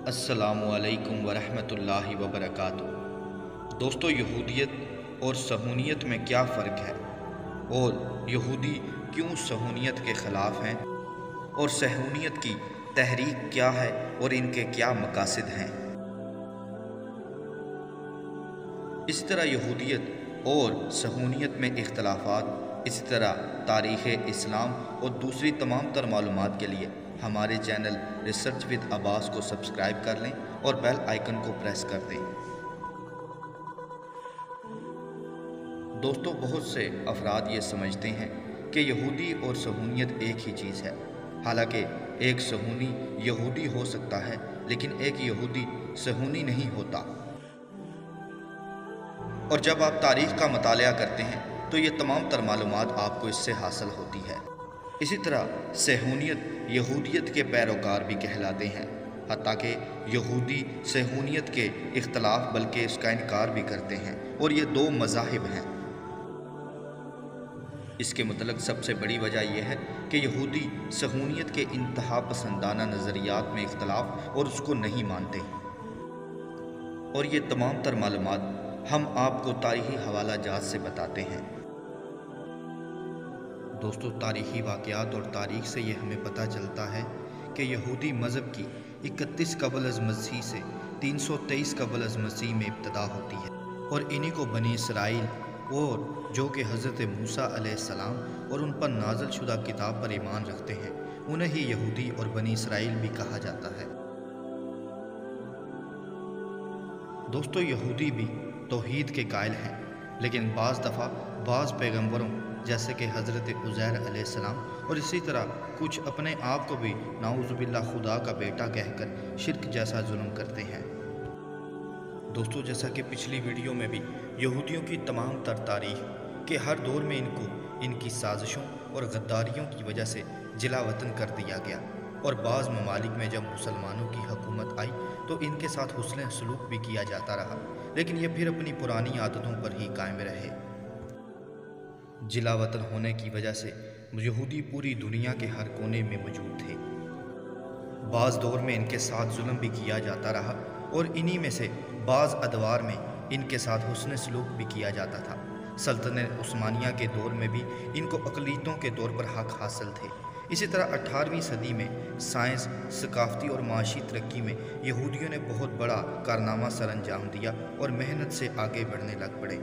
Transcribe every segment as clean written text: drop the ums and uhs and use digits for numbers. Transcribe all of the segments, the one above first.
अस्सलामुअलैकुम वरहमतुल्लाहि वबरकातुहू। दोस्तों, यहूदियत और सहूनियत में क्या फ़र्क है और यहूदी क्यों सहूनियत के ख़िलाफ़ हैं और सहूनियत की तहरीक क्या है और इनके क्या मकासद हैं। इसी तरह यहूदियत और सहूनियत में इख्तलाफात, इसी तरह तारीख़ इस्लाम और दूसरी तमाम तर मालूमात के लिए हमारे चैनल रिसर्च विद अब्बास को सब्सक्राइब कर लें और बेल आइकन को प्रेस कर दें। दोस्तों, बहुत से अफराद ये समझते हैं कि यहूदी और सहूनियत एक ही चीज़ है। हालांकि एक सहूनी यहूदी हो सकता है लेकिन एक यहूदी सहूनी नहीं होता। और जब आप तारीख़ का मतालिया करते हैं तो ये तमाम तर मालूमात आपको इससे हासिल होती है। इसी तरह सहूनियत यहूदियत के पैरोकार भी कहलाते हैं। हत्ता कि यहूदी सहूनियत के इख्तलाफ बल्कि इसका इनकार भी करते हैं और ये दो मज़ाहिब हैं। इसके मतलब सबसे बड़ी वजह यह है कि यहूदी सहूनियत के इंतहा पसंदाना नज़रियात में इख्तलाफ और उसको नहीं मानते। और ये तमाम तर मालूमात हम आपको तारीख़ी हवाला जात से बताते हैं। दोस्तों, तारीख़ी वाक़यात और तारीख़ से ये हमें पता चलता है कि यहूदी मज़हब की 31 कबल अज़ मसीह से 323 कबल अज़ मसीह में इब्तदा होती है और इन्हीं को बनी इसराइल और जो कि हज़रत मूसा अलैहिस्सलाम और उन पर नाज़िल शुदा किताब पर ईमान रखते हैं, उन्हें ही यहूदी और बनी इसराइल भी कहा जाता है। दोस्तों, यहूदी भी तौहीद के कायल हैं, लेकिन बाज़ दफ़ा बाज़ पैगम्बरों जैसे कि हज़रत उज़ैर अलैहिस्सलाम और इसी तरह कुछ अपने आप को भी नाउज़ुबिल्लाह खुदा का बेटा कहकर शिर्क जैसा जुल्म करते हैं। दोस्तों, जैसा कि पिछली वीडियो में भी यहूदियों की तमाम तर तारीख़ के हर दौर में इनको इनकी साजिशों और गद्दारियों की वजह से जिला वतन कर दिया गया और बाज़ ममालिक में जब मुसलमानों की हुकूमत आई तो इनके साथ हुस्न सलूक भी किया जाता रहा, लेकिन ये फिर अपनी पुरानी आदतों पर ही कायम रहे। जिला वतन होने की वजह से यहूदी पूरी दुनिया के हर कोने में मौजूद थे। बाज़ दौर में इनके साथ जुल्म भी किया जाता रहा और इन्हीं में से बाज़ अदवार में इनके साथ हुस्न सलूक भी किया जाता था। सल्तनत उस्मानिया के दौर में भी इनको अक़लियतों के तौर पर हक़ हासिल थे। इसी तरह 18वीं सदी में साइंस, सकाफ़ती और माशी तरक्की में यहूदियों ने बहुत बड़ा कारनामा सर अंजाम दिया और मेहनत से आगे बढ़ने लग पड़े।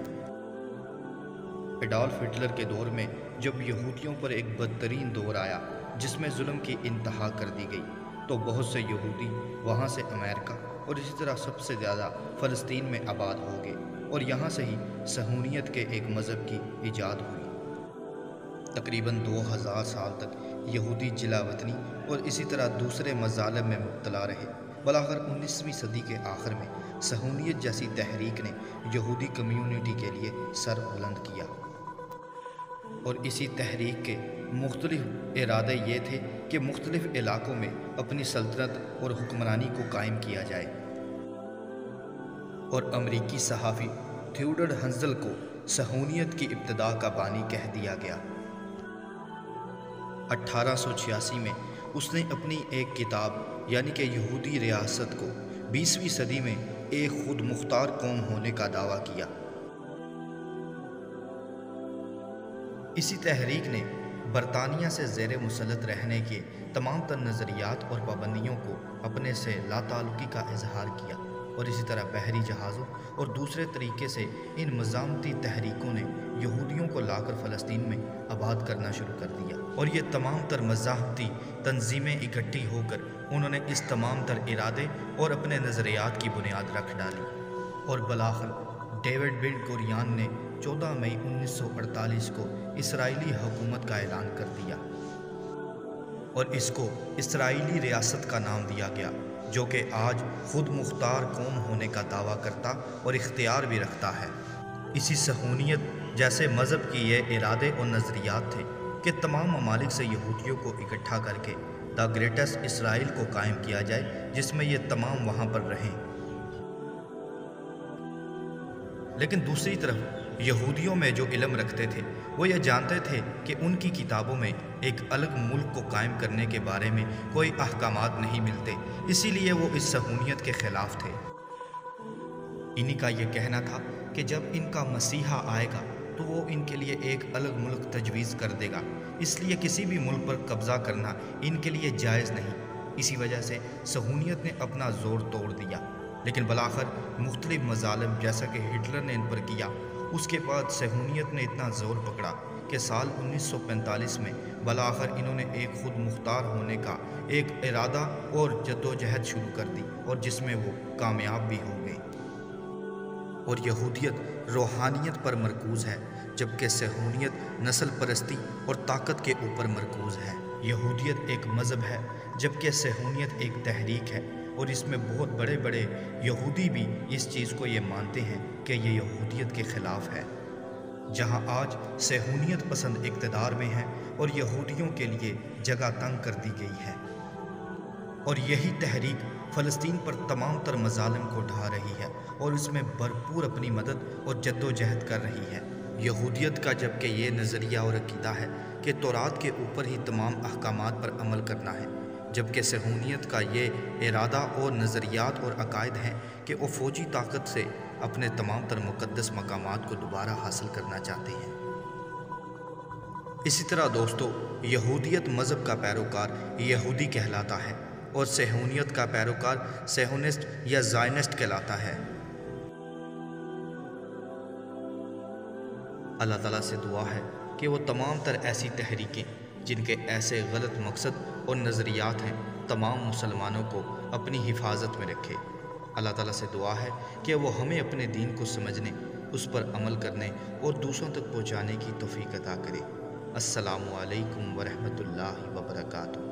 एडोल्फ हिटलर के दौर में जब यहूदियों पर एक बदतरीन दौर आया जिसमें जुल्म की इंतहा कर दी गई, तो बहुत से यहूदी वहाँ से अमेरिका और इसी तरह सबसे ज़्यादा फ़लस्तीन में आबाद हो गए और यहाँ से ही सहूनियत के एक मज़हब की इजाद हुई। तकरीबन 2000 साल तक यहूदी जिला वतनी और इसी तरह दूसरे मज़ालिम में मुब्तला रहे। बलाखिर 19वीं सदी के आखिर में सहूनियत जैसी तहरीक ने यहूदी कम्यूनिटी के लिए सर बुलंद किया और इसी तहरीक के मुख्तलिफ इरादे ये थे कि मुख्तलिफ इलाक़ों में अपनी सल्तनत और हुक्मरानी को कायम किया जाए। और अमरीकी सहाफ़ी थियोडोर हर्ज़ल को सहूनियत की इब्तिदा का बानी कह दिया गया। 1886 में उसने अपनी एक किताब यानी कि यहूदी रियासत को 20वीं सदी में एक खुद मुख्तार कौम होने का दावा किया। इसी तहरीक ने बरतानिया से ज़ेर मुसल्लत रहने के तमाम तर नज़रियात और पाबंदियों को अपने से लाताल्लुकी का इजहार किया और इसी तरह बहरी जहाज़ों और दूसरे तरीके से इन मज़ामती तहरीकों ने यहूदियों को लाकर फ़लस्तीन में आबाद करना शुरू कर दिया। और ये तमाम तर मज़ाहबती तंजीमें इकट्ठी होकर उन्होंने इस तमाम तर इरादे और अपने नज़रियात की बुनियाद रख डाली और बलाखिर डेविड बिन गुरियन ने 14 मई 1948 को इसराइली हुकूमत का ऐलान कर दिया और इसको इसराइली रियासत का नाम दिया गया, जो कि आज खुद मुख्तार कौम होने का दावा करता और इख्तियार भी रखता है। इसी सहूनियत जैसे मज़हब की ये इरादे और नज़रियात थे कि तमाम ममालिक से यहूदियों को इकट्ठा करके द ग्रेटेस्ट इसराइल को कायम किया जाए, जिसमें ये तमाम वहाँ पर रहें। लेकिन दूसरी तरफ यहूदियों में जो इल्म रखते थे وہ یہ جانتے تھے کہ ان کی کتابوں میں ایک الگ ملک کو قائم کرنے کے بارے میں کوئی احکامات نہیں ملتے، اسی لیے وہ اس صہیونیت کے خلاف تھے۔ انہی کا یہ کہنا تھا کہ جب ان کا مسیحا آئے گا تو وہ ان کے لیے ایک الگ ملک تجویز کر دے گا، اس لیے کسی بھی ملک پر قبضہ کرنا ان کے لیے جائز نہیں۔ اسی وجہ سے صہیونیت نے اپنا زور توڑ دیا، لیکن بالآخر مختلف مظالم جیسا کہ ہٹلر نے ان پر کیا، اس کے بعد صہیونیت نے اتنا زور پکڑا کہ سال 1945 میں بالآخر انہوں نے ایک خود مختار ہونے کا ایک ارادہ اور جدوجہد شروع کر دی، اور جس میں وہ کامیاب بھی ہو گئے۔ اور یہودیت روحانیت پر مرکوز ہے، جبکہ صہیونیت نسل پرستی اور طاقت کے اوپر مرکوز ہے۔ یہودیت ایک مذہب ہے، جبکہ صہیونیت ایک تحریک ہے، اور اس میں بہت بڑے بڑے یہودی بھی اس چیز کو یہ مانتے ہیں کہ یہ یہودیت کے خلاف ہے۔ جہاں آج صہیونیت پسند اقتدار میں ہے اور یہودیوں کے لیے جگہ تنگ کر دی گئی ہے، اور یہی تحریک فلسطین پر تمام تر مظالم کو ڈھا رہی ہے اور اس میں بھرپور اپنی مدد اور جد و جہد کر رہی ہے۔ یہودیت کا جبکہ یہ نظریہ اور عقیدہ ہے کہ تورات کے اوپر ہی تمام احکامات پر عمل کرنا ہے، جبکہ صہیونیت کا یہ ارادہ اور نظریات اور عقائد ہیں کہ وہ فوجی طاقت سے اپنے تمام تر مقدس مقامات کو دوبارہ حاصل کرنا چاہتے ہیں۔ اسی طرح دوستو، یہودیت مذہب کا پیروکار یہودی کہلاتا ہے اور صہیونیت کا پیروکار صہیونسٹ یا زائنسٹ کہلاتا ہے۔ اللہ تعالیٰ سے دعا ہے کہ وہ تمام تر ایسی تحریکیں جن کے ایسے غلط مقصد اور نظریات ہیں، تمام مسلمانوں کو اپنی حفاظت میں رکھے۔ اللہ تعالیٰ سے دعا ہے کہ وہ ہمیں اپنے دین کو سمجھنے، اس پر عمل کرنے اور دوسروں تک پہنچانے کی توفیق عطا کرے۔ السلام علیکم ورحمۃ اللہ وبرکاتہ۔